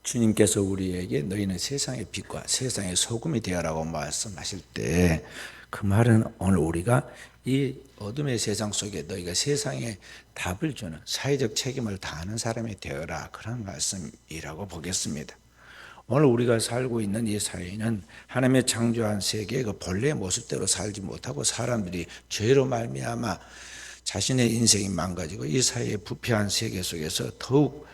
주님께서 우리에게 너희는 세상의 빛과 세상의 소금이 되어라고 말씀하실 때 그 말은 오늘 우리가 이 어둠의 세상 속에 너희가 세상에 답을 주는 사회적 책임을 다하는 사람이 되어라, 그런 말씀이라고 보겠습니다. 오늘 우리가 살고 있는 이 사회는 하나님의 창조한 세계의 그 본래의 모습대로 살지 못하고 사람들이 죄로 말미암아 자신의 인생이 망가지고 이 사회의 부패한 세계 속에서 더욱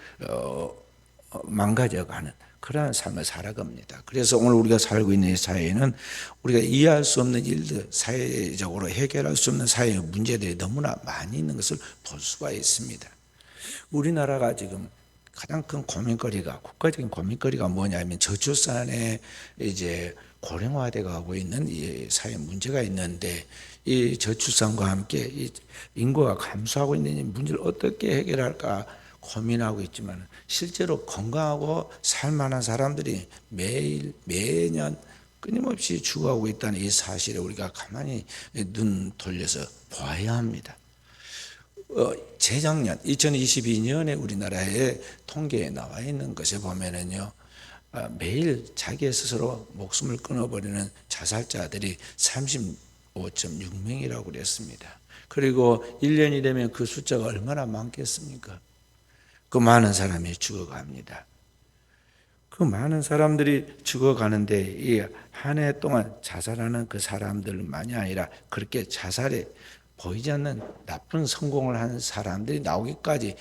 망가져가는 그러한 삶을 살아갑니다. 그래서 오늘 우리가 살고 있는 이 사회는 우리가 이해할 수 없는 일들, 사회적으로 해결할 수 없는 사회의 문제들이 너무나 많이 있는 것을 볼 수가 있습니다. 우리나라가 지금 가장 큰 고민거리가, 국가적인 고민거리가 뭐냐면 저출산에 이제 고령화돼 가고 있는 이 사회 문제가 있는데, 이 저출산과 함께 이 인구가 감소하고 있는 이 문제를 어떻게 해결할까 고민하고 있지만, 실제로 건강하고 살만한 사람들이 매년 끊임없이 죽어가고 있다는 이 사실에 우리가 가만히 눈 돌려서 봐야 합니다. 재작년 2022년에 우리나라의 통계에 나와 있는 것에 보면은요, 매일 자기 스스로 목숨을 끊어버리는 자살자들이 35.6명이라고 그랬습니다. 그리고 1년이 되면 그 숫자가 얼마나 많겠습니까? 그 많은 사람이 죽어갑니다. 그 많은 사람들이 죽어가는데 이 한 해 동안 자살하는 그 사람들만이 아니라 그렇게 자살에 보이지 않는 나쁜 성공을 하는 사람들이 나오기까지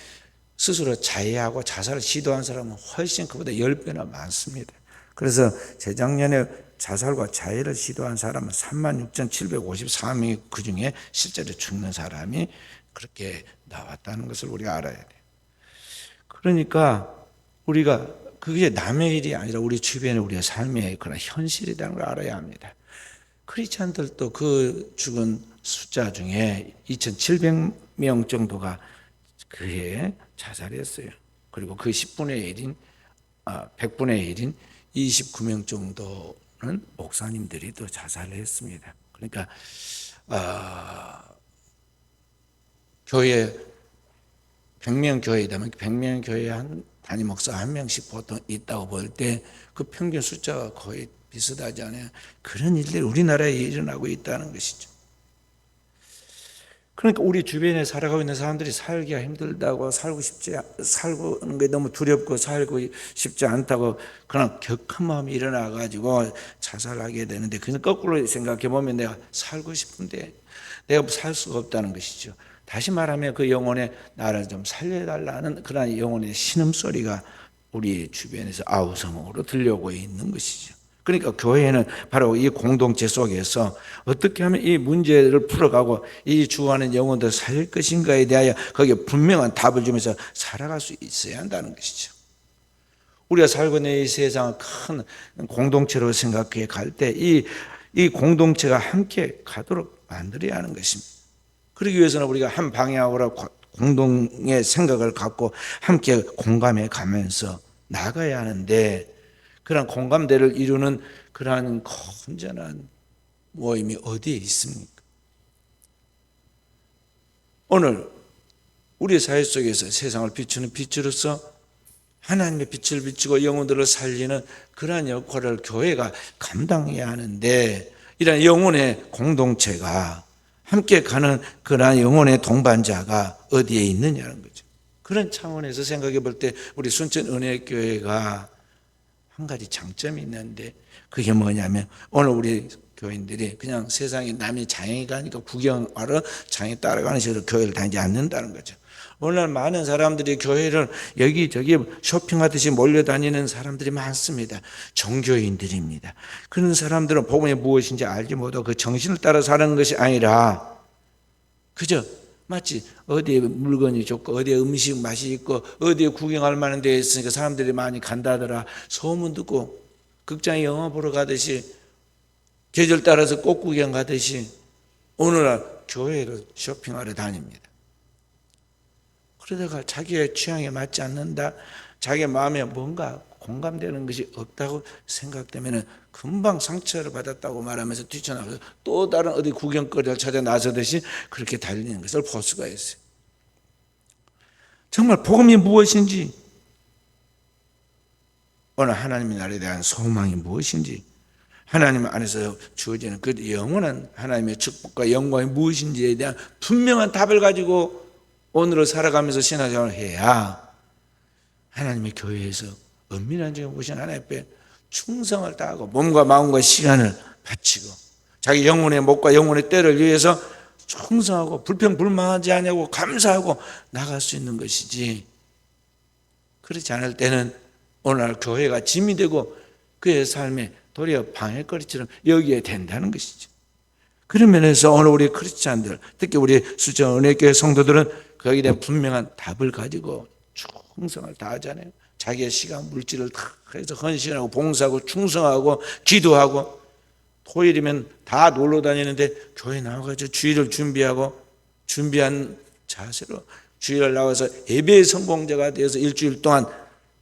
스스로 자해하고 자살을 시도한 사람은 훨씬 그보다 10배나 많습니다. 그래서 재작년에 자살과 자해를 시도한 사람은 36,754명이, 그중에 실제로 죽는 사람이 그렇게 나왔다는 것을 우리가 알아야 돼요. 그러니까 우리가 그게 남의 일이 아니라 우리 주변의 우리의 삶의 그런 현실이라는 걸 알아야 합니다. 크리스찬들도 그 죽은 숫자 중에 2,700명 정도가 그해 자살했어요. 그리고 그 10분의 1인, 100분의 1인 29명 정도는 목사님들이 또 자살을 했습니다. 그러니까 교회 100명 교회이다면 100명 교회에 한 단임 목사 한 명씩 보통 있다고 볼 때 그 평균 숫자가 거의 비슷하지 않아요? 그런 일들이 우리나라에 일어나고 있다는 것이죠. 그러니까 우리 주변에 살아가고 있는 사람들이 살기가 힘들다고, 살고 게 너무 두렵고 살고 싶지 않다고 그런 격한 마음이 일어나 가지고 자살하게 되는데, 그냥 거꾸로 생각해 보면 내가 살고 싶은데 내가 살 수가 없다는 것이죠. 다시 말하면 그 영혼의 나를 좀 살려달라는 그런 영혼의 신음소리가 우리 주변에서 아우성으로 들려오고 있는 것이죠. 그러니까 교회는 바로 이 공동체 속에서 어떻게 하면 이 문제를 풀어가고 이 죽어가는 영혼들을 살릴 것인가에 대하여 거기에 분명한 답을 주면서 살아갈 수 있어야 한다는 것이죠. 우리가 살고 있는 이 세상을 큰 공동체로 생각해 갈 때 이 공동체가 함께 가도록 만들어야 하는 것입니다. 그러기 위해서는 우리가 한 방향으로 공동의 생각을 갖고 함께 공감해 가면서 나가야 하는데, 그런 공감대를 이루는 그러한 건전한 모임이 어디에 있습니까? 오늘 우리 사회 속에서 세상을 비추는 빛으로서 하나님의 빛을 비추고 영혼들을 살리는 그러한 역할을 교회가 감당해야 하는데, 이런 영혼의 공동체가 함께 가는 그러한 영혼의 동반자가 어디에 있느냐는 거죠. 그런 차원에서 생각해 볼 때 우리 순천은혜교회가 한 가지 장점이 있는데, 그게 뭐냐면 오늘 우리 교인들이 그냥 세상에 남이 장에 가니까 구경하러 장에 따라가는 식으로 교회를 다니지 않는다는 거죠. 오늘 많은 사람들이 교회를 여기저기 쇼핑하듯이 몰려다니는 사람들이 많습니다. 종교인들입니다. 그런 사람들은 복음이 무엇인지 알지 못하고 그 정신을 따라 사는 것이 아니라 그저 마치 어디에 물건이 좋고 어디에 음식 맛이 있고 어디에 구경할 만한 데 있으니까 사람들이 많이 간다더라 소문 듣고 극장에 영화 보러 가듯이, 계절 따라서 꽃구경 가듯이 오늘날 교회를 쇼핑하러 다닙니다. 그러다가 자기의 취향에 맞지 않는다, 자기의 마음에 뭔가 공감되는 것이 없다고 생각되면 금방 상처를 받았다고 말하면서 뛰쳐나가서 또 다른 어디 구경거리를 찾아 나서듯이 그렇게 달리는 것을 볼 수가 있어요. 정말 복음이 무엇인지, 오늘 하나님의 나라에 대한 소망이 무엇인지, 하나님 안에서 주어지는 그 영원한 하나님의 축복과 영광이 무엇인지에 대한 분명한 답을 가지고 오늘을 살아가면서 신앙생활을 해야 하나님의 교회에서 은밀한 중에 보신 하나님 앞에 충성을 다하고 몸과 마음과 시간을 바치고 자기 영혼의 목과 영혼의 때를 위해서 충성하고 불평불만하지 않냐고 감사하고 나갈 수 있는 것이지, 그렇지 않을 때는 오늘날 교회가 짐이 되고 그의 삶에 도리어 방해거리처럼 여기에 된다는 것이죠. 그런 면에서 오늘 우리 크리스찬들, 특히 우리 수저 은혜교회 성도들은 거기에 대한 분명한 답을 가지고 충성을 다하잖아요. 자기의 시간, 물질을 다 해서 헌신하고 봉사하고 충성하고 기도하고, 토요일이면 다 놀러 다니는데 교회 나와가지고 주일을 준비한 자세로 주일을 나와서 예배의 성공자가 되어서 일주일 동안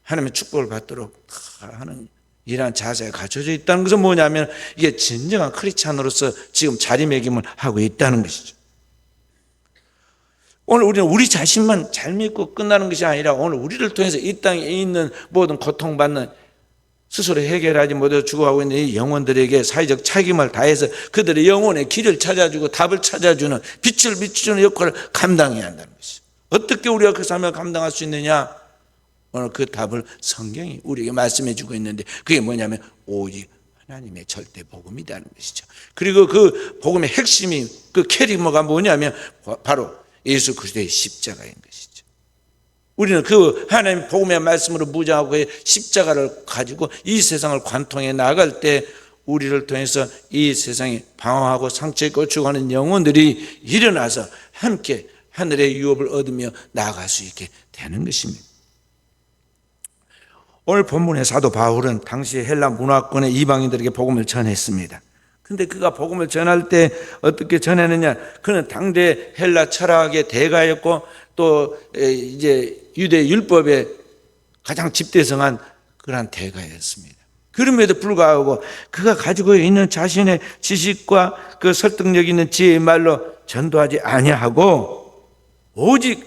하나님의 축복을 받도록 하는 이러한 자세가 갖춰져 있다는 것은 뭐냐면 이게 진정한 크리스찬으로서 지금 자리매김을 하고 있다는 것이죠. 오늘 우리는 우리 자신만 잘 믿고 끝나는 것이 아니라 오늘 우리를 통해서 이 땅에 있는 모든 고통받는 스스로 해결하지 못해 죽어가고 있는 이 영혼들에게 사회적 책임을 다해서 그들의 영혼의 길을 찾아주고 답을 찾아주는 빛을 비추는 역할을 감당해야 한다는 것이죠. 어떻게 우리가 그 삶을 감당할 수 있느냐? 오늘 그 답을 성경이 우리에게 말씀해 주고 있는데 그게 뭐냐면 오직 하나님의 절대 복음이라는 것이죠. 그리고 그 복음의 핵심이 그 캐리머가 뭐냐면 바로 예수 그리스도의 십자가인 것이죠. 우리는 그 하나님의 복음의 말씀으로 무장하고 그 십자가를 가지고 이 세상을 관통해 나갈 때 우리를 통해서 이 세상에 방황하고 상처 입고 죽어가는 영혼들이 일어나서 함께 하늘의 유업을 얻으며 나아갈 수 있게 되는 것입니다. 오늘 본문의 사도 바울은 당시 헬라 문화권의 이방인들에게 복음을 전했습니다. 근데 그가 복음을 전할 때 어떻게 전했느냐? 그는 당대 헬라 철학의 대가였고 또 이제 유대 율법의 가장 집대성한 그러한 대가였습니다. 그럼에도 불구하고 그가 가지고 있는 자신의 지식과 그 설득력 있는 지혜의 말로 전도하지 아니하고 오직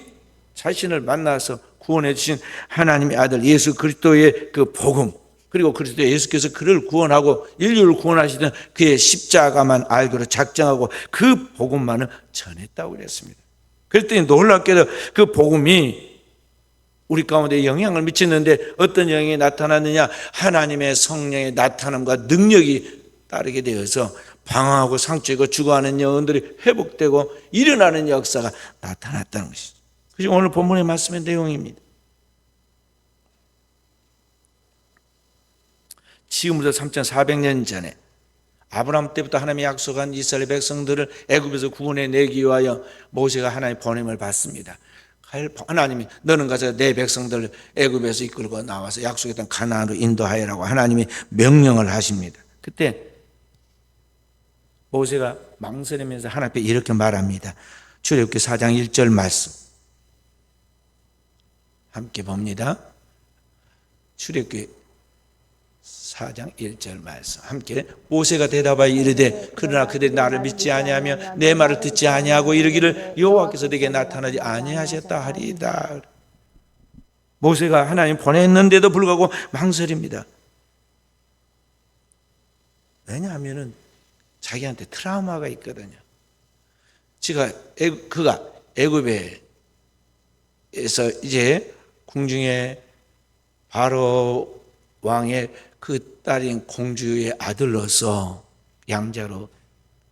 자신을 만나서 구원해 주신 하나님의 아들 예수 그리스도의 그 복음, 그리고 그리스도 예수께서 그를 구원하고 인류를 구원하시던 그의 십자가만 알기로 작정하고 그 복음만을 전했다고 그랬습니다. 그랬더니 놀랍게도 그 복음이 우리 가운데 영향을 미치는데 어떤 영향이 나타났느냐? 하나님의 성령의 나타남과 능력이 따르게 되어서 방황하고 상처이고 죽어가는 영혼들이 회복되고 일어나는 역사가 나타났다는 것이죠. 그것이 오늘 본문의 말씀의 내용입니다. 지금부터 3,400년 전에 아브라함 때부터 하나님이 약속한 이스라엘 백성들을 애굽에서 구원해 내기 위하여 모세가 하나님의 보냄을 받습니다. 하나님이 너는 가서 내 백성들을 애굽에서 이끌고 나와서 약속했던 가나안으로 인도하여라고 하나님이 명령을 하십니다. 그때 모세가 망설이면서 하나님 앞에 이렇게 말합니다. 출애굽기 4장 1절 말씀 함께 봅니다. 출애굽기 4장 1절 말씀 함께. 모세가 대답하여 이르되 그러나 그들이 나를 믿지 아니하며 내 말을 듣지 아니하고 이르기를 여호와께서 내게 나타나지 아니하셨다 하리이다. 모세가 하나님 보냈는데도 불구하고 망설입니다. 왜냐하면 자기한테 트라우마가 있거든요. 그가 애굽에서 이제 궁중에 바로 왕의 그 딸인 공주의 아들로서 양자로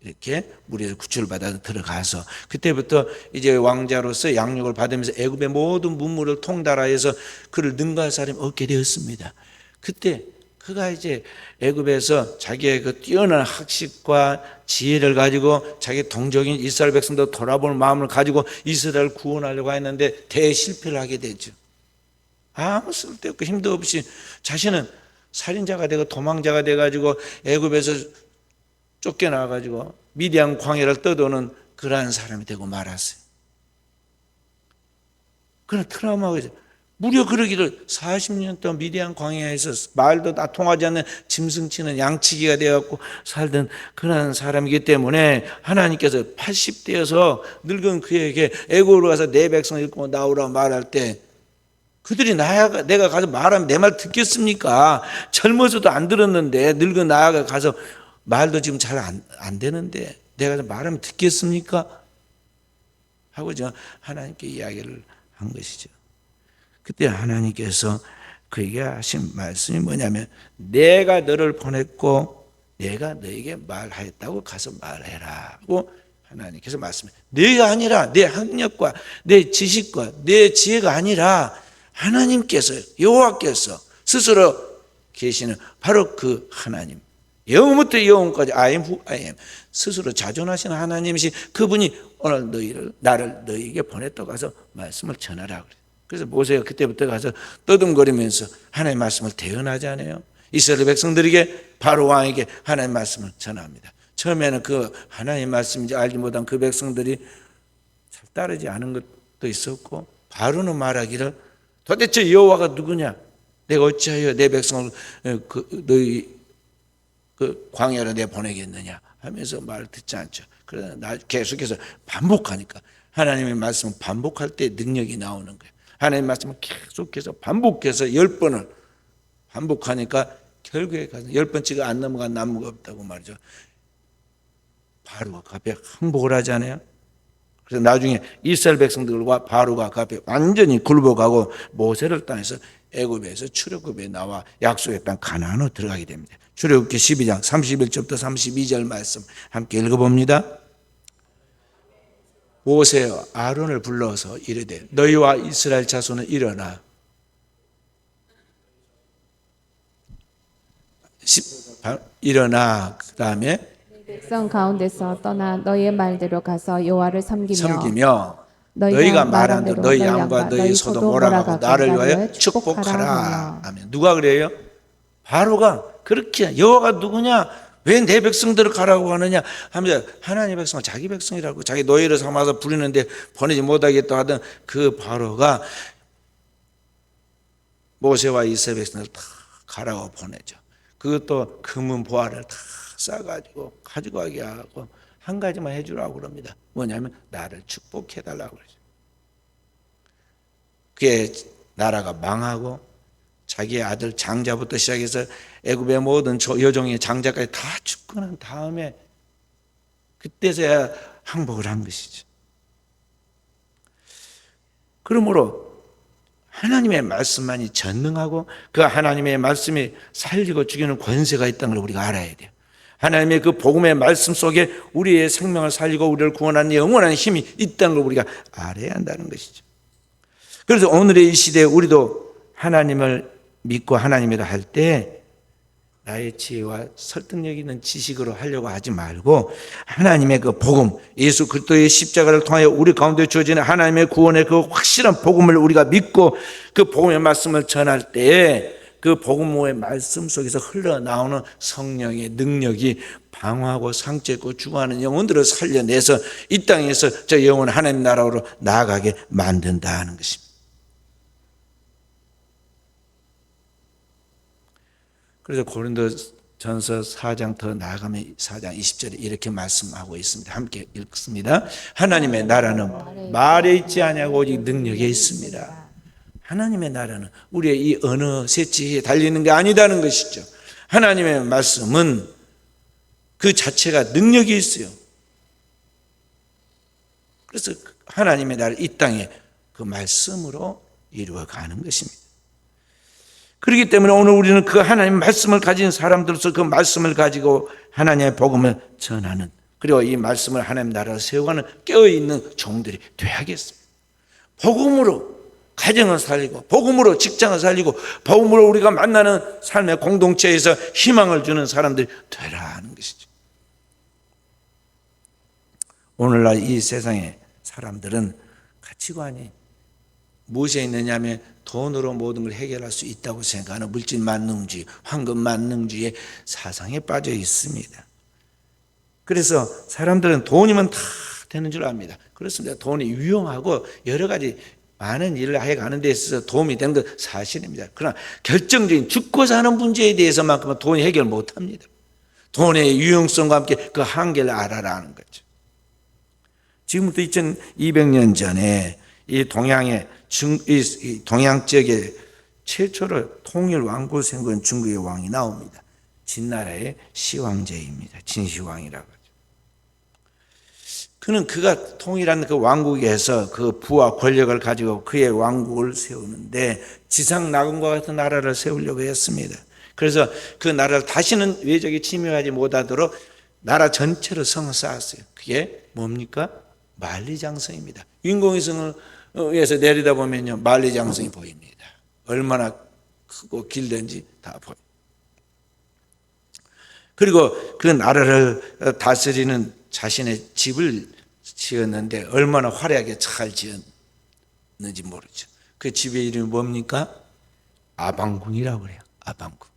이렇게 무리에서 구출을 받아서 들어가서 그때부터 이제 왕자로서 양육을 받으면서 애굽의 모든 문물을 통달하여서 그를 능가할 사람이 얻게 되었습니다. 그때 그가 이제 애굽에서 자기의 그 뛰어난 학식과 지혜를 가지고 자기 동족인 이스라엘 백성도 돌아볼 마음을 가지고 이스라엘을 구원하려고 했는데 대실패를 하게 되죠. 아무 쓸데없고 힘도 없이 자신은 살인자가 되고 도망자가 돼가지고 애굽에서 쫓겨나가지고 미디안 광야를 떠도는 그러한 사람이 되고 말았어요. 그런 트라우마가 있어요. 무려 그러기를 40년 동안 미디안 광야에서 말도 다 통하지 않는 짐승치는 양치기가 되어갖고 살던 그런 사람이기 때문에 하나님께서 80대여서 늙은 그에게 애굽으로 가서 내 백성을 이끌고 나오라고 말할 때 그들이 내가 가서 말하면 내 말 듣겠습니까? 젊어서도 안 들었는데 늙은 나아가 가서 말도 지금 잘 안 되는데 내가 가서 말하면 듣겠습니까? 하고 저 하나님께 이야기를 한 것이죠. 그때 하나님께서 그에게 하신 말씀이 뭐냐면 내가 너를 보냈고 내가 너에게 말하였다고 가서 말해라고 하나님께서 말씀해. 내가 아니라 내 학력과 내 지식과 내 지혜가 아니라 하나님께서 여호와께서 스스로 계시는 바로 그 하나님, 영원부터 영원까지 I am who I am 스스로 자존하시는 하나님이시 그분이 오늘 나를 너희에게 보냈다고 가서 말씀을 전하라 그래요. 그래서 모세가 그때부터 가서 떠듬거리면서 하나님의 말씀을 대언하잖아요. 이스라엘 백성들에게 바로 왕에게 하나님의 말씀을 전합니다. 처음에는 그 하나님의 말씀인지 알지 못한 그 백성들이 잘 따르지 않은 것도 있었고 바로는 말하기를 도대체 여호와가 누구냐? 내가 어찌하여 내 백성을 너희 그 광야로 내 보내겠느냐 하면서 말을 듣지 않죠. 그러나 나 계속해서 반복하니까 하나님의 말씀을 반복할 때 능력이 나오는 거예요. 하나님의 말씀을 계속해서 반복해서 10번을 반복하니까 결국에 가서 10번째가 안 넘어간 나무가 없다고 말이죠. 바로가 갑자기 항복을 하잖아요. 그래서 나중에 이스라엘 백성들과 바로가 갑자기 완전히 굴복하고 모세를 따라서 애굽에서 출애굽에 나와 약속의 땅 가나안으로 들어가게 됩니다. 출애굽기 12장 31절부터 32절 말씀 함께 읽어봅니다. 모세와 아론을 불러서 이르되 너희와 이스라엘 자손은 일어나 그 다음에 백성 가운데서 떠나 너희의 말대로 가서 여호와를 섬기며 너희가 말한 대로 너희 양과 너희 소도 몰아가고 나를 위하여 축복하라. 아멘. 누가 그래요? 바로가 그렇게 여호와가 누구냐? 왜 내 백성들을 가라고 하느냐 하면서 하나님의 백성을 자기 백성이라고 자기 노예를 삼아서 부리는데 보내지 못하겠다 하던 그 바로가 모세와 이스라엘 백성을 다 가라고 보내죠. 그것도 금은 보화를 다 싸가지고 가지고 가게 하고 한 가지만 해주라고 그럽니다. 뭐냐면 나를 축복해달라고 그러죠. 그의 나라가 망하고 자기의 아들 장자부터 시작해서 애굽의 모든 여종의 장자까지 다 죽고 난 다음에 그때서야 항복을 한 것이죠. 그러므로 하나님의 말씀만이 전능하고 그 하나님의 말씀이 살리고 죽이는 권세가 있다는 걸 우리가 알아야 돼요. 하나님의 그 복음의 말씀 속에 우리의 생명을 살리고 우리를 구원하는 영원한 힘이 있다는 걸 우리가 알아야 한다는 것이죠. 그래서 오늘의 이 시대에 우리도 하나님을 믿고 하나님이라 할 때 나의 지혜와 설득력 있는 지식으로 하려고 하지 말고 하나님의 그 복음, 예수 그리스도의 십자가를 통하여 우리 가운데 주어지는 하나님의 구원의 그 확실한 복음을 우리가 믿고 그 복음의 말씀을 전할 때 그 복음의 말씀 속에서 흘러나오는 성령의 능력이 방어하고 상처있고 죽어가는 영혼들을 살려내서 이 땅에서 저 영혼 하나님 나라로 나아가게 만든다는 것입니다. 그래서 고린도전서 4장 더 나아가면 4장 20절에 이렇게 말씀하고 있습니다. 함께 읽습니다. 하나님의 나라는 말에 있지 아니하고 오직 능력에 있습니다. 하나님의 나라는 우리의 이 언어 세치에 달리는 게 아니다는 것이죠. 하나님의 말씀은 그 자체가 능력이 있어요. 그래서 하나님의 나라 이 땅에 그 말씀으로 이루어가는 것입니다. 그렇기 때문에 오늘 우리는 그 하나님의 말씀을 가진 사람들로서 그 말씀을 가지고 하나님의 복음을 전하는 그리고 이 말씀을 하나님 나라를 세워가는 깨어있는 종들이 되어야겠습니다. 복음으로 가정을 살리고 복음으로 직장을 살리고 복음으로 우리가 만나는 삶의 공동체에서 희망을 주는 사람들이 되라 하는 것이죠. 오늘날 이 세상의 사람들은 가치관이 무엇에 있느냐 하면 돈으로 모든 걸 해결할 수 있다고 생각하는 물질 만능주의, 황금 만능주의의 사상에 빠져 있습니다. 그래서 사람들은 돈이면 다 되는 줄 압니다. 그렇습니다. 돈이 유용하고 여러 가지 많은 일을 해가는 데 있어서 도움이 되는 건 사실입니다. 그러나 결정적인 죽고 사는 문제에 대해서만큼은 돈이 해결 못합니다. 돈의 유용성과 함께 그 한계를 알아라는 거죠. 지금부터 2200년 전에 이 동양의 이 동양 지역에 최초로 통일 왕국을 세운 중국의 왕이 나옵니다. 진나라의 시황제입니다. 진시황이라고 하죠. 그는 그가 통일한 그 왕국에서 그 부와 권력을 가지고 그의 왕국을 세우는데 지상 낙원과 같은 나라를 세우려고 했습니다. 그래서 그 나라를 다시는 외적이 침입하지 못하도록 나라 전체로 성을 쌓았어요. 그게 뭡니까? 만리장성입니다. 인공위성에서 내리다 보면요, 만리장성이 보입니다. 얼마나 크고 길든지 다 보여요. 그리고 그 나라를 다스리는 자신의 집을 지었는데 얼마나 화려하게 잘 지었는지 모르죠. 그 집의 이름이 뭡니까? 아방궁이라고 그래요. 아방궁.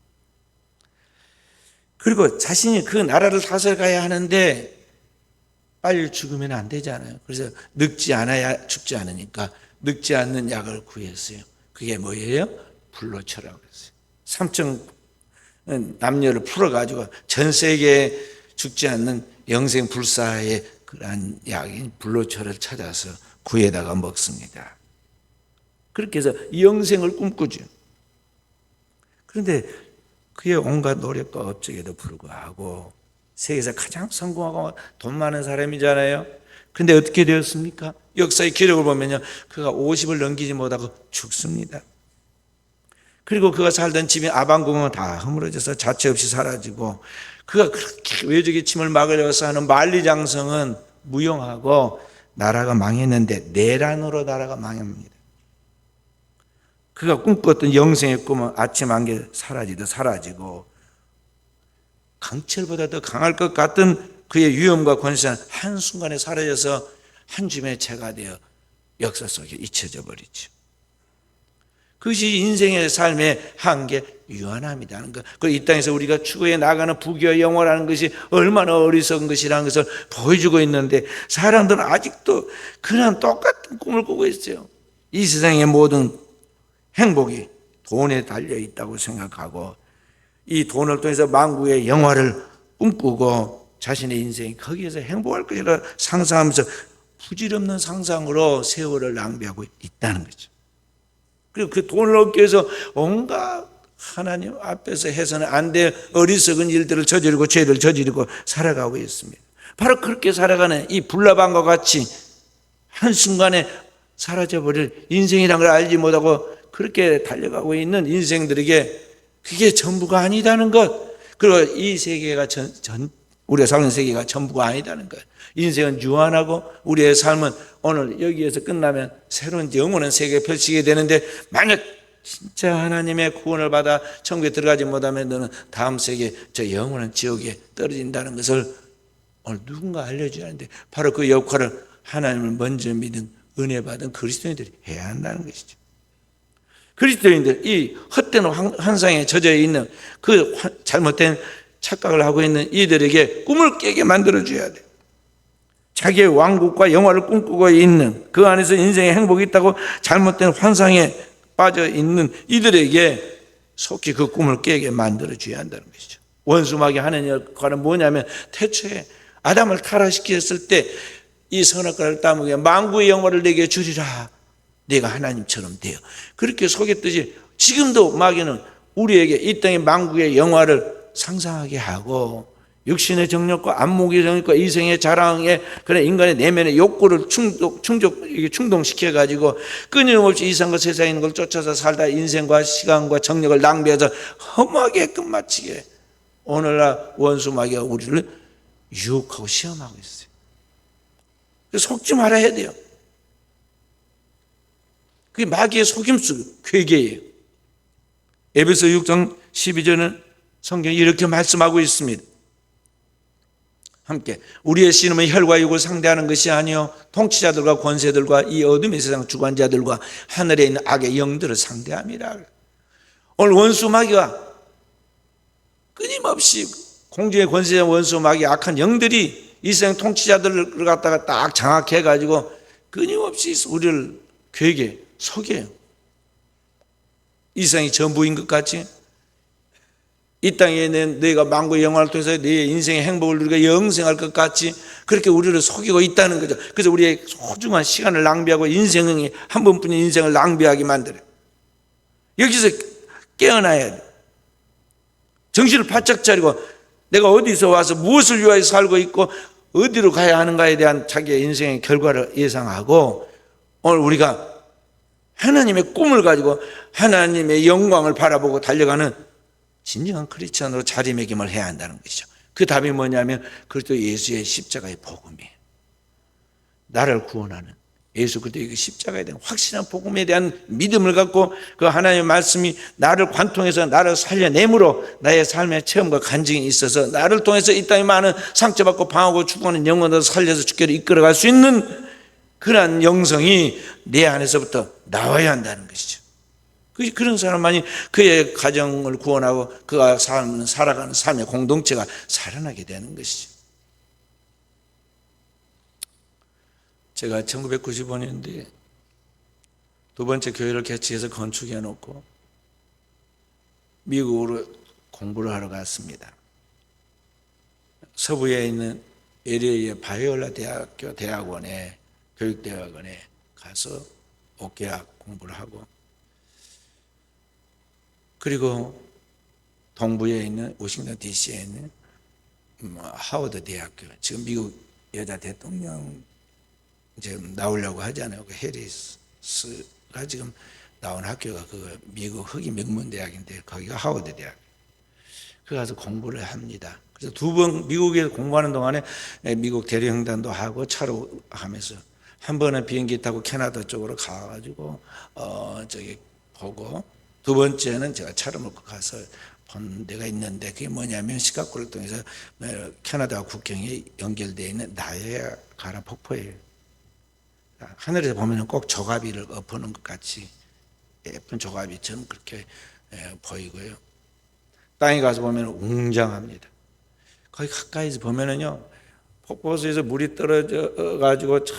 그리고 자신이 그 나라를 다스려가야 하는데 빨리 죽으면 안 되잖아요. 그래서 늙지 않아야 죽지 않으니까 늙지 않는 약을 구했어요. 그게 뭐예요? 불로초라고 그랬어요. 삼층 남녀를 풀어가지고 전 세계에 죽지 않는 영생 불사의 그러한 약인 불로초를 찾아서 구에다가 먹습니다. 그렇게 해서 영생을 꿈꾸죠. 그런데 그의 온갖 노력과 업적에도 불구하고 세계에서 가장 성공하고 돈 많은 사람이잖아요. 그런데 어떻게 되었습니까? 역사의 기록을 보면요, 그가 50을 넘기지 못하고 죽습니다. 그리고 그가 살던 집이 아방궁은 다 허물어져서 자체 없이 사라지고, 그가 그렇게 외적의 침을 막으려고 하는 만리장성은 무용하고 나라가 망했는데 내란으로 나라가 망합니다. 그가 꿈꿨던 영생의 꿈은 아침 안개 사라지고 강철보다 더 강할 것 같은 그의 위엄과 권세는 한순간에 사라져서 한 줌의 재가 되어 역사 속에 잊혀져 버리죠. 그것이 인생의 삶의 한계, 유한함이라는 것. 그리고 이 땅에서 우리가 추구해 나가는 부귀와 영화라는 것이 얼마나 어리석은 것이라는 것을 보여주고 있는데, 사람들은 아직도 그런 똑같은 꿈을 꾸고 있어요. 이 세상의 모든 행복이 돈에 달려 있다고 생각하고, 이 돈을 통해서 만국의 영화를 꿈꾸고 자신의 인생이 거기에서 행복할 것이라 상상하면서 부질없는 상상으로 세월을 낭비하고 있다는 거죠. 그리고 그 돈을 얻기 위해서 온갖 하나님 앞에서 해서는 안 될 어리석은 일들을 저지르고 죄를 저지르고 살아가고 있습니다. 바로 그렇게 살아가는 이 불나방과 같이 한순간에 사라져버릴 인생이란 걸 알지 못하고 그렇게 달려가고 있는 인생들에게 그게 전부가 아니다는 것. 그리고 이 세계가 우리가 사는 세계가 전부가 아니다는 것. 인생은 유한하고 우리의 삶은 오늘 여기에서 끝나면 새로운 영원한 세계에 펼치게 되는데, 만약 진짜 하나님의 구원을 받아 천국에 들어가지 못하면 너는 다음 세계 저 영원한 지옥에 떨어진다는 것을 오늘 누군가 알려줘야 하는데, 바로 그 역할을 하나님을 먼저 믿은 은혜 받은 그리스도인들이 해야 한다는 것이죠. 그리스도인들, 이 헛된 환상에 젖어 있는 그 잘못된 착각을 하고 있는 이들에게 꿈을 깨게 만들어줘야 돼요. 자기의 왕국과 영화를 꿈꾸고 있는, 그 안에서 인생의 행복이 있다고 잘못된 환상에 빠져 있는 이들에게 속히 그 꿈을 깨게 만들어줘야 한다는 것이죠. 원수마귀 하는 역할은 뭐냐면, 태초에 아담을 타락시켰을 때 이 선악과를 따먹여 만국의 영화를 내게 주리라, 내가 하나님처럼 돼요. 그렇게 속였듯이 지금도 마귀는 우리에게 이 땅의 만국의 영화를 상상하게 하고, 육신의 정욕과 안목의 정욕과 이성의 자랑에 그런 인간의 내면의 욕구를 충동시켜가지고 끊임없이 이상과 세상에 있는 걸 쫓아서 살다 인생과 시간과 정력을 낭비해서 험하게 끝마치게 오늘날 원수 마귀가 우리를 유혹하고 시험하고 있어요. 그래서 속지 말아야 돼요. 그게 마귀의 속임수, 괴계예요. 에베소 6장 12절은 성경이 이렇게 말씀하고 있습니다. 함께, 우리의 씨름은 혈과 육을 상대하는 것이 아니요 통치자들과 권세들과 이 어둠의 세상 주관자들과 하늘에 있는 악의 영들을 상대함이라. 오늘 원수 마귀가 끊임없이 공중의 권세자 원수 마귀 악한 영들이 이 세상 통치자들을 갖다가 딱 장악해가지고 끊임없이 우리를 괴계 속여요. 이 세상이 전부인 것 같이 이 땅에 있는 너희가 만국의 영광을 통해서 너희의 인생의 행복을 누리고 영생할 것 같이 그렇게 우리를 속이고 있다는 거죠. 그래서 우리의 소중한 시간을 낭비하고 인생이 한 번뿐인 인생을 낭비하게 만들어요. 여기서 깨어나야 돼. 정신을 바짝 차리고 내가 어디서 와서 무엇을 위하여 살고 있고 어디로 가야 하는가에 대한 자기의 인생의 결과를 예상하고 오늘 우리가 하나님의 꿈을 가지고 하나님의 영광을 바라보고 달려가는 진정한 크리스찬으로 자리매김을 해야 한다는 것이죠. 그 답이 뭐냐면 그리스도 예수의 십자가의 복음이에요. 나를 구원하는 예수 그리스도의 그 십자가에 대한 확실한 복음에 대한 믿음을 갖고 그 하나님의 말씀이 나를 관통해서 나를 살려내므로 나의 삶의 체험과 간증이 있어서 나를 통해서 이 땅에 많은 상처받고 방하고 죽어가는 영혼을 살려서 주께로 이끌어갈 수 있는 그러한 영성이 내 안에서부터 나와야 한다는 것이죠. 그런 사람만이 그의 가정을 구원하고 그가 살아가는 삶의 공동체가 살아나게 되는 것이죠. 제가 1995년도에 두 번째 교회를 개최해서 건축해 놓고 미국으로 공부를 하러 갔습니다. 서부에 있는 LA의 바이올라 대학교 대학원에 교육대학원에 가서 옥계학 공부를 하고 그리고 동부에 있는 워싱턴 DC에 있는 하워드 대학교 지금 미국 여자 대통령 이제 나오려고 하잖아요. 그 해리스가 지금 나온 학교가 그 미국 흑인 명문 대학인데 거기가 하워드 대학. 그 가서 공부를 합니다. 그래서 두 번 미국에 공부하는 동안에 미국 대리횡단도 하고 차로 하면서 한 번은 비행기 타고 캐나다 쪽으로 가가지고 저기 보고 두 번째는 제가 차를 몰고 가서 본 데가 있는데 그게 뭐냐면 시카고를 통해서 캐나다 국경에 연결되어 있는 나이아가라 폭포예요. 하늘에서 보면 꼭 조가비를 엎어놓은 것 같이 예쁜 조가비처럼 그렇게 보이고요. 땅에 가서 보면 웅장합니다. 거기 가까이서 보면은요, 폭포수에서 물이 떨어져 가지고 저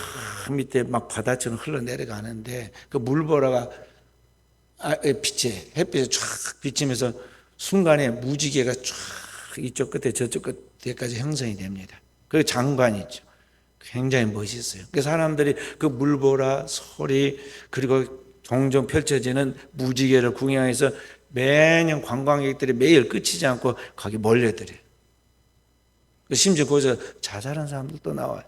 밑에 막 바다처럼 흘러내려가는데 그 물보라가 빛에 햇빛에 쫙 비치면서 순간에 무지개가 쫙 이쪽 끝에 저쪽 끝에까지 형성이 됩니다. 그 장관이 있죠. 굉장히 멋있어요. 그 사람들이 그 물보라 소리 그리고 종종 펼쳐지는 무지개를 구경해서 매년 관광객들이 매일 끝이지 않고 거기 몰려들어요. 심지어 거기서 자살한 사람들도 나와요.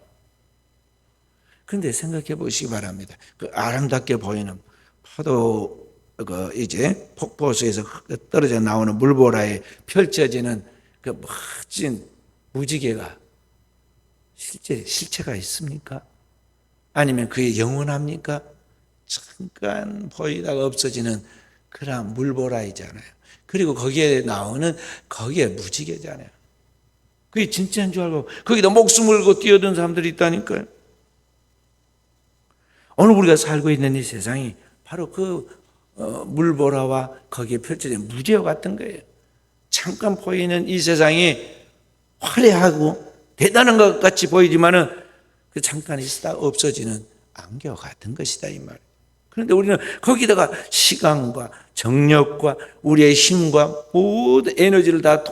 그런데 생각해 보시기 바랍니다. 그 아름답게 보이는 파도 이제 폭포수에서 떨어져 나오는 물보라에 펼쳐지는 그 멋진 무지개가 실체가 있습니까? 아니면 그게 영원합니까? 잠깐 보이다가 없어지는 그런 물보라이잖아요. 그리고 거기에 나오는 거기에 무지개잖아요. 그게 진짜인 줄 알고 거기다 목숨 걸고 뛰어든 사람들이 있다니까요. 오늘 우리가 살고 있는 이 세상이 바로 그 물보라와 거기에 펼쳐진 무지개 같은 거예요. 잠깐 보이는 이 세상이 화려하고 대단한 것 같이 보이지만은 그 잠깐 있다가 없어지는 안개 같은 것이다 이 말. 그런데 우리는 거기다가 시간과 정력과 우리의 힘과 모든 에너지를 다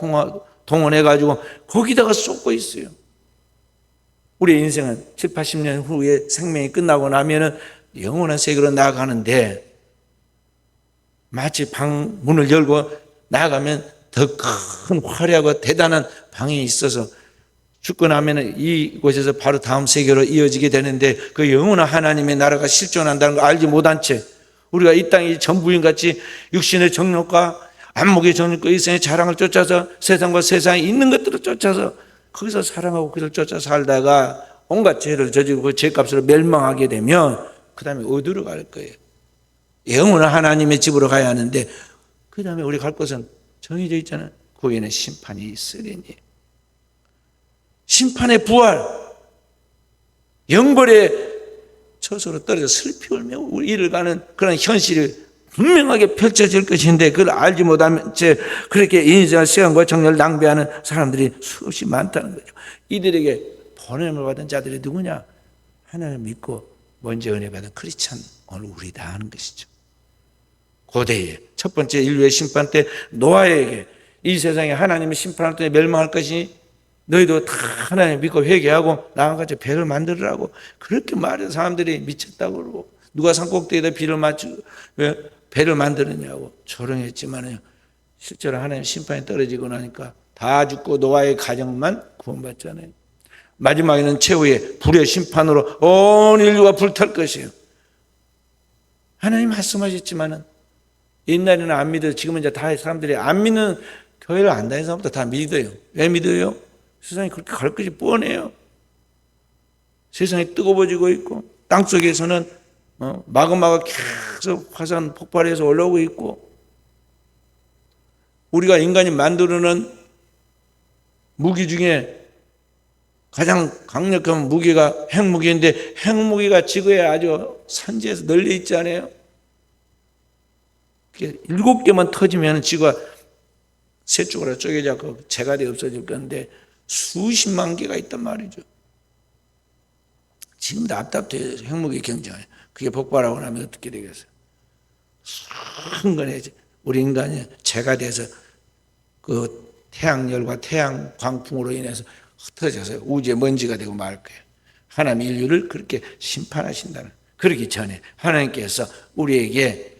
동원해 가지고 거기다가 쏟고 있어요. 우리의 인생은 7, 80년 후에 생명이 끝나고 나면은 영원한 세계로 나아가는데 마치 방 문을 열고 나가면 더 큰 화려하고 대단한 방이 있어서 죽고 나면 이곳에서 바로 다음 세계로 이어지게 되는데 그 영원한 하나님의 나라가 실존한다는 걸 알지 못한 채 우리가 이 땅이 전부인같이 육신의 정욕과 안목의 정욕과 이생의 자랑을 쫓아서 세상과 세상에 있는 것들을 쫓아서 거기서 사랑하고 그를 쫓아 살다가 온갖 죄를 저지르고 그 죄값으로 멸망하게 되면 그 다음에 어디로 갈 거예요? 영원한 하나님의 집으로 가야 하는데 그 다음에 우리 갈 곳은 정해져 있잖아요. 거기에는 심판이 있으리니 심판의 부활, 영벌의 처소로 떨어져 슬피 울며 이를 가는 그런 현실이 분명하게 펼쳐질 것인데 그걸 알지 못하면 그렇게 인생의 시간과 정력을 낭비하는 사람들이 수없이 많다는 거죠. 이들에게 보냄을 받은 자들이 누구냐? 하나님을 믿고 먼저 은혜 받은 크리스찬 오늘 우리다 하는 것이죠. 고대에 첫 번째 인류의 심판 때 노아에게 이 세상에 하나님의 심판을 통해 멸망할 것이니 너희도 다 하나님 믿고 회개하고 나와같이 배를 만들으라고 그렇게 말해서 사람들이 미쳤다고 그러고 누가 산꼭대기에다 배를 만드느냐고 조롱했지만요. 실제로 하나님 심판이 떨어지고 나니까 다 죽고 노아의 가정만 구원받잖아요. 마지막에는 최후의 불의 심판으로 온 인류가 불탈 것이에요. 하나님 말씀하셨지만은 옛날에는 안 믿어요. 지금은 이제 다 사람들이 안 믿는 교회를 안 다니는 사람부터 다 믿어요. 왜 믿어요? 세상이 그렇게 갈 것이 뻔해요. 세상이 뜨거워지고 있고 땅속에서는 마그마가 계속 화산 폭발해서 올라오고 있고 우리가 인간이 만들어낸 무기 중에 가장 강력한 무기가 핵무기인데 핵무기가 지구에 아주 산지에서 널려 있잖아요. 7개만 터지면 지구가 세 쪽으로 쪼개져서 재갈이 없어질 건데 수십만 개가 있단 말이죠. 지금도 앞답돼요. 핵무기 경쟁을. 그게 폭발하고 나면 어떻게 되겠어요? 순간에 우리 인간이 재가 돼서 그 태양열과 태양 광풍으로 인해서 흩어져서 우주의 먼지가 되고 말 거예요. 하나님 인류를 그렇게 심판하신다는. 그러기 전에 하나님께서 우리에게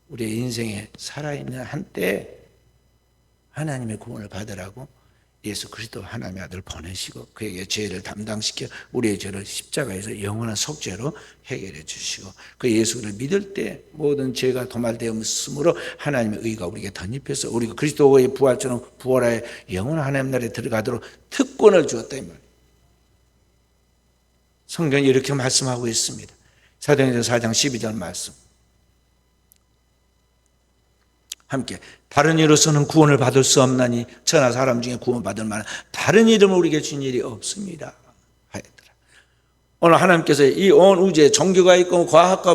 우리의 인생에 살아있는 한때 하나님의 구원을 받으라고 예수 그리스도 하나님의 아들을 보내시고 그에게 죄를 담당시켜 우리의 죄를 십자가에서 영원한 속죄로 해결해 주시고 그 예수를 믿을 때 모든 죄가 도말되었으므로 하나님의 의가 우리에게 덧입혀서 우리가 그리스도의 부활처럼 부활하여 영원한 하나님 나라에 들어가도록 특권을 주었다 이 말이에요. 성경이 이렇게 말씀하고 있습니다. 사도행전 4장 12절 말씀 함께 다른 이로서는 구원을 받을 수 없나니 천하 사람 중에 구원받을 만한 다른 이름을 우리에게 준 일이 없습니다 하였더라. 오늘 하나님께서 이 온 우주에 종교가 있고 과학과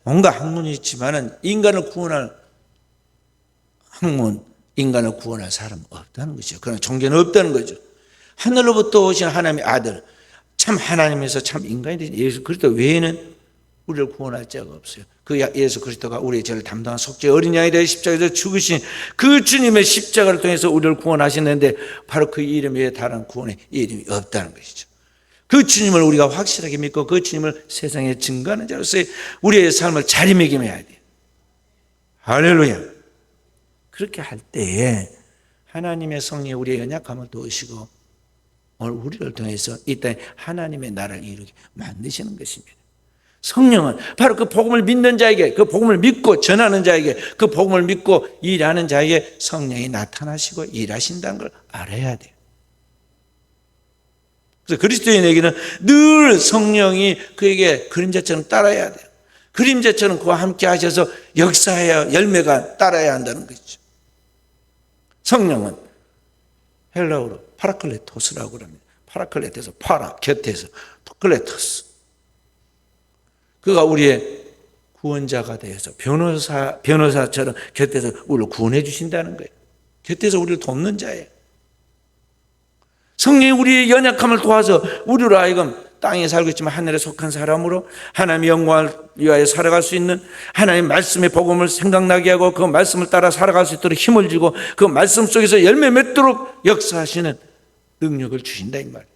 뭔가 학문이 있지만은 인간을 구원할 학문, 인간을 구원할 사람은 없다는 것이죠. 그런 종교는 없다는 거죠. 하늘로부터 오신 하나님의 아들, 참 하나님에서 참 인간이 되신 예수 그리스도 외에는 우리를 구원할 자가 없어요. 그 예수 그리스도가 우리의 죄를 담당한 속죄 어린 양이 되어 십자가에서 죽으신 그 주님의 십자가를 통해서 우리를 구원하시는데 바로 그 이름 외에 다른 구원의 이름이 없다는 것이죠. 그 주님을 우리가 확실하게 믿고 그 주님을 세상에 증거하는 자로서 우리의 삶을 자리매김해야 돼요. 할렐루야. 그렇게 할 때에 하나님의 성령이 우리의 연약함을 도우시고 오늘 우리를 통해서 이 땅에 하나님의 나라를 이루게 만드시는 것입니다. 성령은 바로 그 복음을 믿는 자에게 그 복음을 믿고 전하는 자에게 그 복음을 믿고 일하는 자에게 성령이 나타나시고 일하신다는 걸 알아야 돼요. 그래서 그리스도인에게는 늘 성령이 그에게 그림자처럼 따라야 돼요. 그림자처럼 그와 함께 하셔서 역사해야 열매가 따라야 한다는 것이죠. 성령은 헬라어로 파라클레토스라고 합니다. 파라클레토스, 파라, 곁에서, 클레토스. 그가 우리의 구원자가 되어서 변호사처럼 곁에서 우리를 구원해 주신다는 거예요. 곁에서 우리를 돕는 자예요. 성령이 우리의 연약함을 도와서 우리로 하여금 땅에 살고 있지만 하늘에 속한 사람으로 하나님의 영광을 위하여 살아갈 수 있는 하나님의 말씀의 복음을 생각나게 하고 그 말씀을 따라 살아갈 수 있도록 힘을 주고 그 말씀 속에서 열매 맺도록 역사하시는 능력을 주신다 이 말이에요.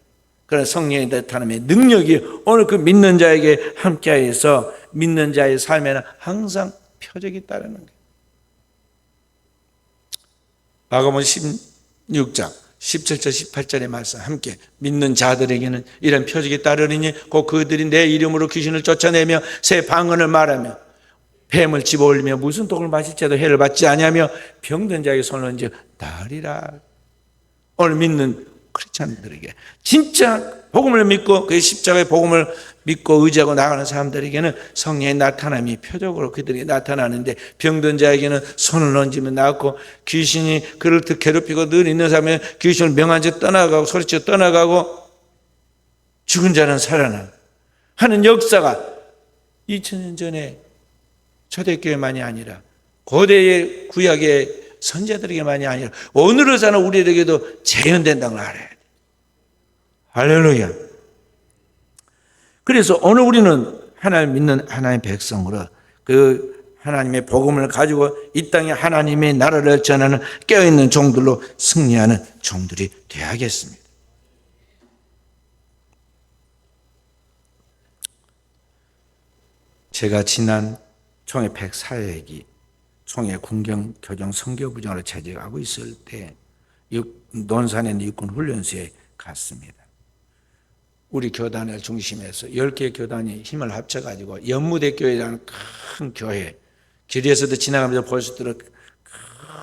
그런 성령의 나타남의 능력이 오늘 그 믿는 자에게 함께하여서 믿는 자의 삶에는 항상 표적이 따르는 거예요. 마가복음 16장 17절 18절의 말씀 함께 믿는 자들에게는 이런 표적이 따르리니 곧 그들이 내 이름으로 귀신을 쫓아내며 새 방언을 말하며 뱀을 집어올리며 무슨 독을 마실지라도 해를 받지 아니하며 병든 자에게 손을 얹어 나으리라. 오늘 믿는 크리스찬들에게 진짜 복음을 믿고 그 십자가의 복음을 믿고 의지하고 나가는 사람들에게는 성령의 나타남이 표적으로 그들이 나타나는데 병든 자에게는 손을 얹으면 낫고 귀신이 그를 괴롭히고 늘 있는 사람은 귀신을 명한 채 떠나가고 소리쳐 떠나가고 죽은 자는 살아나 하는 역사가 2000년 전에 초대교회만이 아니라 고대의 구약의 선자들에게만이 아니라 오늘을 사는 우리에게도 재현된다는 걸 알아야 돼. 할렐루야. 그래서 오늘 우리는 하나님 믿는 하나님의 백성으로 그 하나님의 복음을 가지고 이 땅에 하나님의 나라를 전하는 깨어있는 종들로 승리하는 종들이 되어야겠습니다. 제가 지난 총회 104회기 총회 군경 교정 선교부장으로 재직하고 있을 때 논산에 있는 육군훈련소에 갔습니다. 우리 교단을 중심해서 10개 교단이 힘을 합쳐가지고 연무대교회라는 큰 교회, 길에서도 지나가면서 볼 수 있도록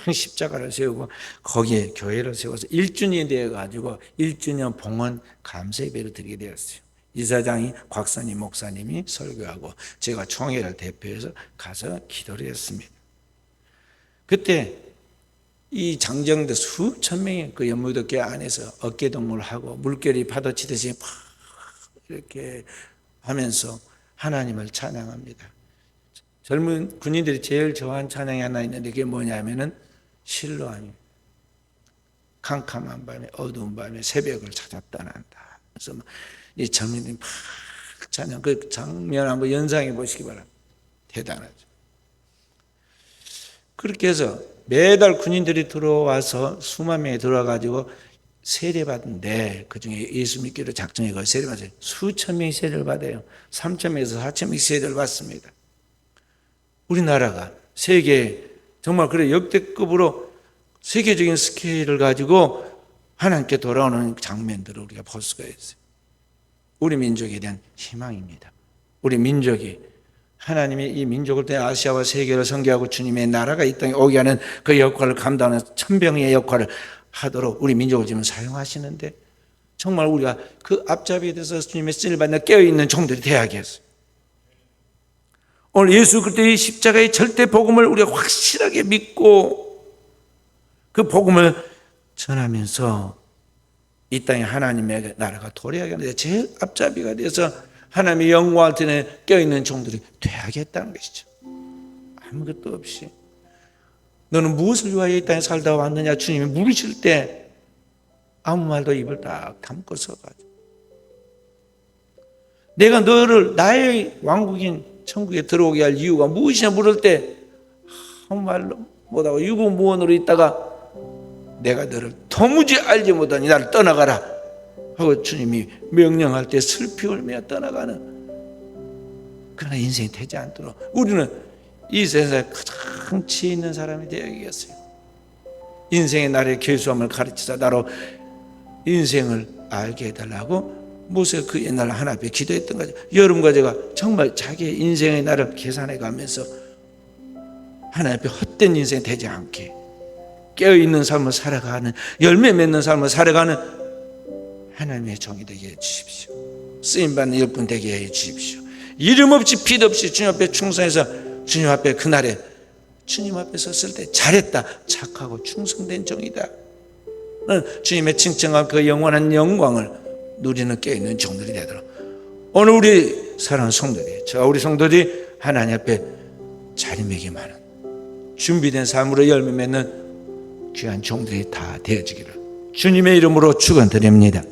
큰 십자가를 세우고 거기에 교회를 세워서 1주년이 되어가지고 1주년 봉헌 감사예배를 드리게 되었어요. 이사장이 곽선희 목사님이 설교하고 제가 총회를 대표해서 가서 기도를 했습니다. 그때 이 장정대 수천 명의 그 연무대교회 안에서 어깨동무를 하고 물결이 파도치듯이 막 이렇게 하면서 하나님을 찬양합니다. 젊은 군인들이 제일 좋아하는 찬양이 하나 있는데 그게 뭐냐면은 실로아니 캄캄한 밤에 어두운 밤에 새벽을 찾아 떠난다. 그래서 이 젊은이들이 막 찬양, 그 장면 한번 연상해 보시기 바랍니다. 대단하죠. 그렇게 해서 매달 군인들이 들어와서 수만 명이 들어와가지고 세례받는데 그중에 예수 믿기로 작정해서 세례받아요. 수천 명이 세례를 받아요. 3천 명에서 4천 명이 세례를 받습니다. 우리나라가 세계 정말 그래 역대급으로 세계적인 스케일을 가지고 하나님께 돌아오는 장면들을 우리가 볼 수가 있어요. 우리 민족에 대한 희망입니다. 우리 민족이 하나님이 이 민족을 통해 아시아와 세계를 선교하고 주님의 나라가 이 땅에 오게 하는 그 역할을 감당하는 천병의 역할을 하도록 우리 민족을 지금 사용하시는데 정말 우리가 그 앞잡이에 대해서 주님의 쓰임을 받는 깨어있는 종들이 되어야겠어요. 오늘 예수 그리스도의 십자가의 절대 복음을 우리가 확실하게 믿고 그 복음을 전하면서 이 땅에 하나님의 나라가 도래하게 하는데 제일 앞잡이가 돼서 하나님의 영광을 드러내 껴있는 종들이 돼야겠다는 것이죠. 아무것도 없이 너는 무엇을 위하여 이 땅에 살다 왔느냐 주님이 물으실 때 아무 말도 입을 딱 담고 서가지고 내가 너를 나의 왕국인 천국에 들어오게 할 이유가 무엇이냐 물을 때 아무 말로 못하고 유구무원으로 있다가 내가 너를 도무지 알지 못하니 나를 떠나가라 하고 주님이 명령할 때 슬피 울며 떠나가는 그러나 인생이 되지 않도록 우리는 이 세상에 가장 지혜 있는 사람이 되어야겠어요. 인생의 나의 계수함을 가르치자 나로 인생을 알게 해달라고 모세가 그 옛날 하나님 앞에 기도했던 거죠. 여러분과 제가 정말 자기의 인생의 날을 계산해 가면서 하나님 앞에 헛된 인생이 되지 않게 깨어있는 삶을 살아가는 열매 맺는 삶을 살아가는 하나님의 종이 되게 해주십시오. 쓰임받는 일꾼 되게 해주십시오. 이름 없이 빛 없이 주님 앞에 충성해서 주님 앞에 그날에 주님 앞에 섰을 때 잘했다 착하고 충성된 종이다 주님의 칭찬과 그 영원한 영광을 누리는 깨어있는 종들이 되도록 오늘 우리 사랑하는 성도들이 저와 우리 성도들이 하나님 앞에 자리매김하는 준비된 삶으로 열매 맺는 귀한 종들이 다 되어지기를 주님의 이름으로 축원드립니다.